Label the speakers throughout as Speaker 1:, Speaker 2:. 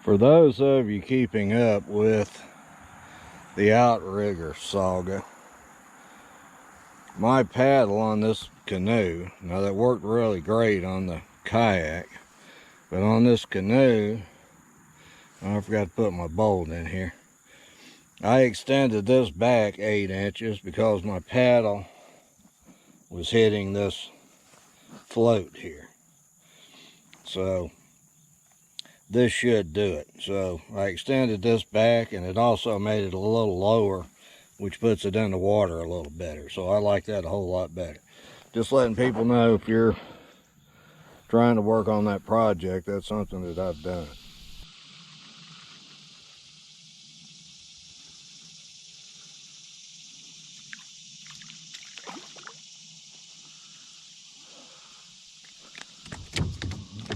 Speaker 1: For those of you keeping up with the outrigger saga, my paddle on this canoe, now that worked really great on the kayak, but on this canoe, I forgot to put my bolt in here. I extended this back 8 inches because my paddle was hitting this float here. So this should do it. So I extended this back, and it also made it a little lower, which puts it in the water a little better. So I like that a whole lot better. Just letting people know, if you're trying to work on that project, that's something that I've done.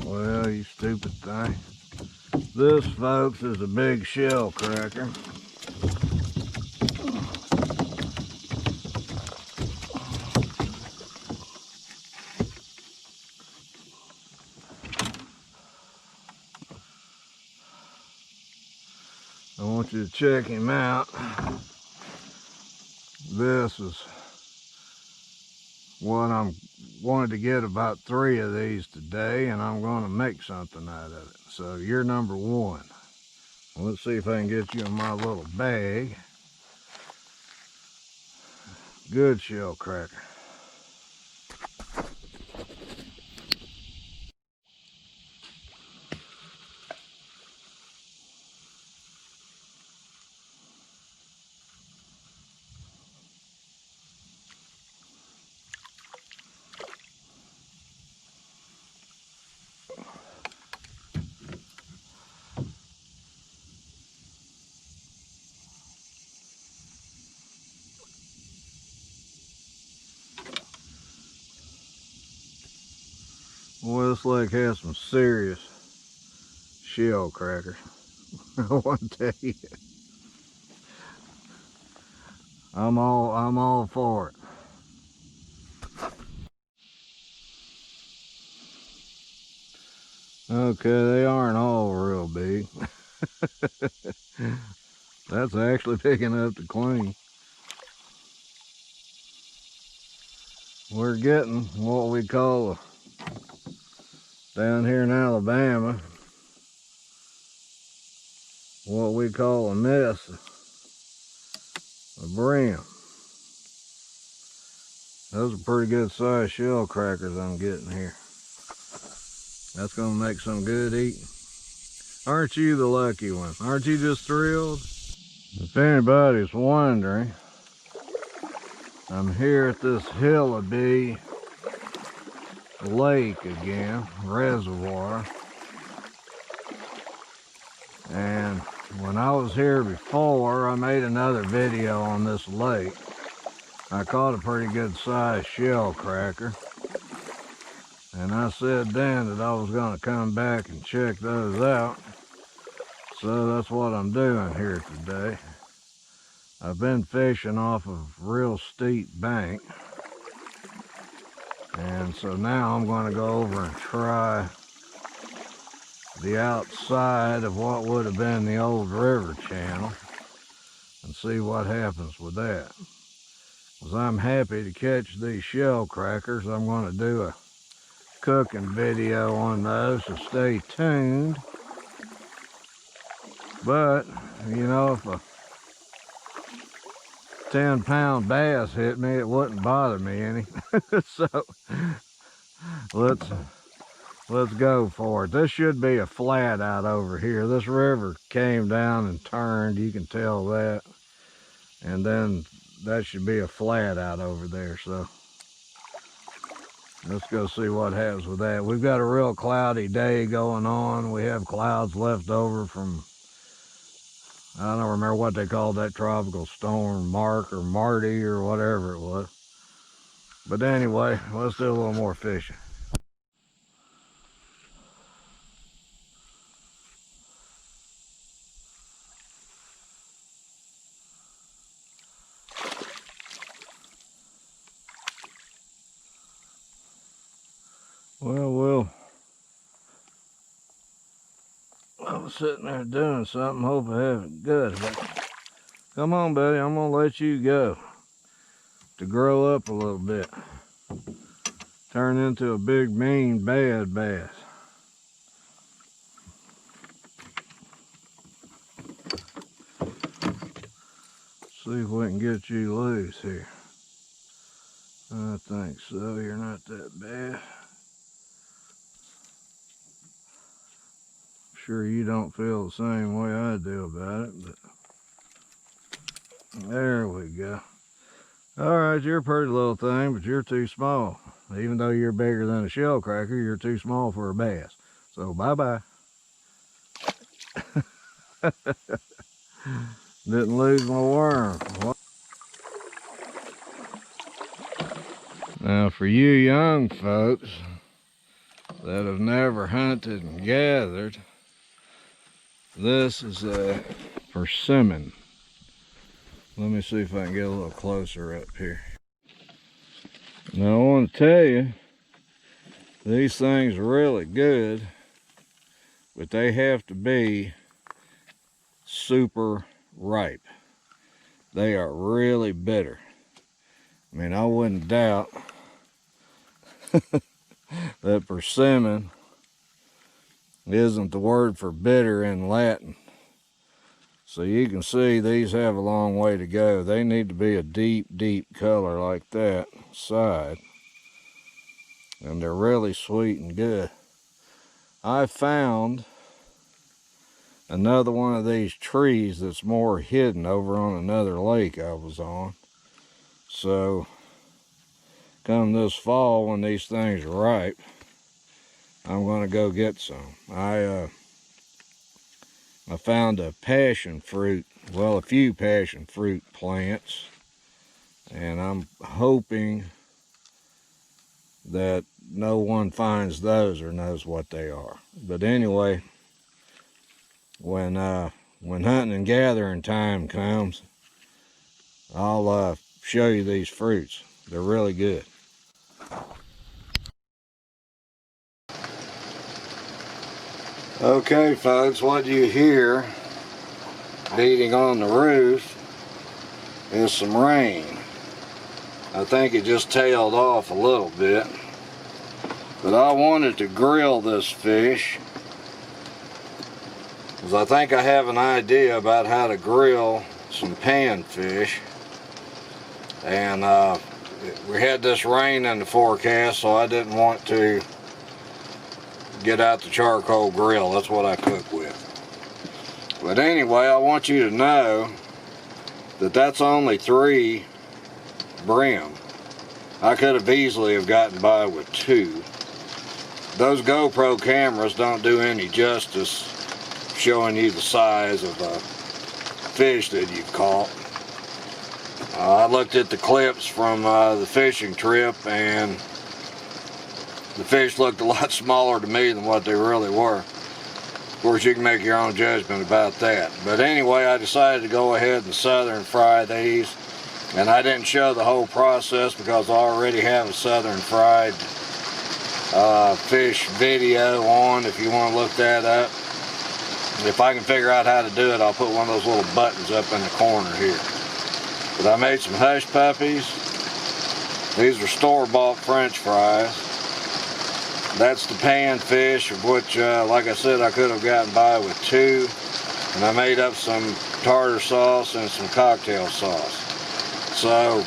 Speaker 1: Well, you stupid thing. This, folks, is a big shell cracker. I want you to check him out. This is what I'm wanted to get about 3 of these today, and I'm going to make something out of it. So you're number 1. Let's see if I can get you in my little bag. Good shell cracker. Boy, this lake has some serious shell crackers. I want to tell you. I'm all for it. Okay, they aren't all real big. That's actually big enough to clean. We're getting what we call down here in Alabama, what we call a mess of Bream. Those are pretty good sized shell crackers I'm getting here. That's gonna make some good eating. Aren't you the lucky one? Aren't you just thrilled? If anybody's wondering, I'm here at this Hillabee lake again, reservoir. And when I was here before, I made another video on this lake. I caught a pretty good sized shell cracker. And I said then that I was going to come back and check those out. So that's what I'm doing here today. I've been fishing off of a real steep bank. And so now I'm going to go over and try the outside of what would have been the old river channel and see what happens with that. Because I'm happy to catch these shell crackers. I'm going to do a cooking video on those, so stay tuned. But, you know, if a 10-pound bass hit me, it wouldn't bother me any. So, let's go for it. This should be a flat out over here. This river came down and turned, you can tell that. And then that should be a flat out over there, so let's go see what happens with that. We've got a real cloudy day going on. We have clouds left over from, I don't remember what they called that tropical storm, Mark or Marty or whatever it was. But anyway, let's do a little more fishing. Well, we'll sitting there doing something. Hope I haven't good. But come on, buddy. I'm gonna let you go to grow up a little bit. Turn into a big, mean, bad bass. See if we can get you loose here. I think so. You're not that bad. I'm sure you don't feel the same way I do about it, but there we go. Alright, you're a pretty little thing, but you're too small. Even though you're bigger than a shell cracker, you're too small for a bass. So bye-bye. Didn't lose my worm. Now for you young folks that have never hunted and gathered, this is a persimmon. Let me see if I can get a little closer up here. Now I want to tell you, these things are really good, but they have to be super ripe. They are really bitter. I mean, I wouldn't doubt that persimmon isn't the word for bitter in Latin. So you can see these have a long way to go. They need to be a deep, deep color like that side. And they're really sweet and good. I found another one of these trees that's more hidden over on another lake I was on. So come this fall when these things are ripe, I'm gonna go get some. I found a passion fruit, well, a few passion fruit plants, and I'm hoping that no one finds those or knows what they are. But anyway, when hunting and gathering time comes, I'll show you these fruits. They're really good. Okay folks, what you hear beating on the roof is some rain. I think it just tailed off a little bit, but I wanted to grill this fish because I think I have an idea about how to grill some panfish. And we had this rain in the forecast, so I didn't want to get out the charcoal grill. That's what I cook with. But anyway, I want you to know that that's only 3 brim. I could have easily have gotten by with 2. Those GoPro cameras don't do any justice showing you the size of a fish that you've caught. I looked at the clips from the fishing trip, and the fish looked a lot smaller to me than what they really were. Of course, you can make your own judgment about that. But anyway, I decided to go ahead and southern fry these. And I didn't show the whole process because I already have a southern fried fish video on if you want to look that up. If I can figure out how to do it, I'll put one of those little buttons up in the corner here. But I made some hush puppies. These are store-bought French fries. That's the panfish, of which, like I said, I could have gotten by with 2. And I made up some tartar sauce and some cocktail sauce. So,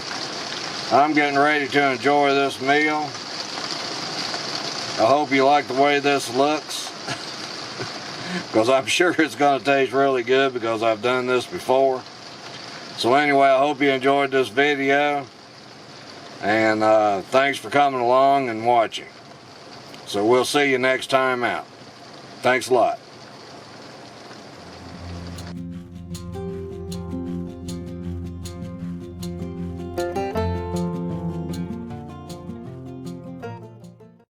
Speaker 1: I'm getting ready to enjoy this meal. I hope you like the way this looks. Because I'm sure it's going to taste really good because I've done this before. So anyway, I hope you enjoyed this video. And thanks for coming along and watching. So we'll see you next time out. Thanks a lot.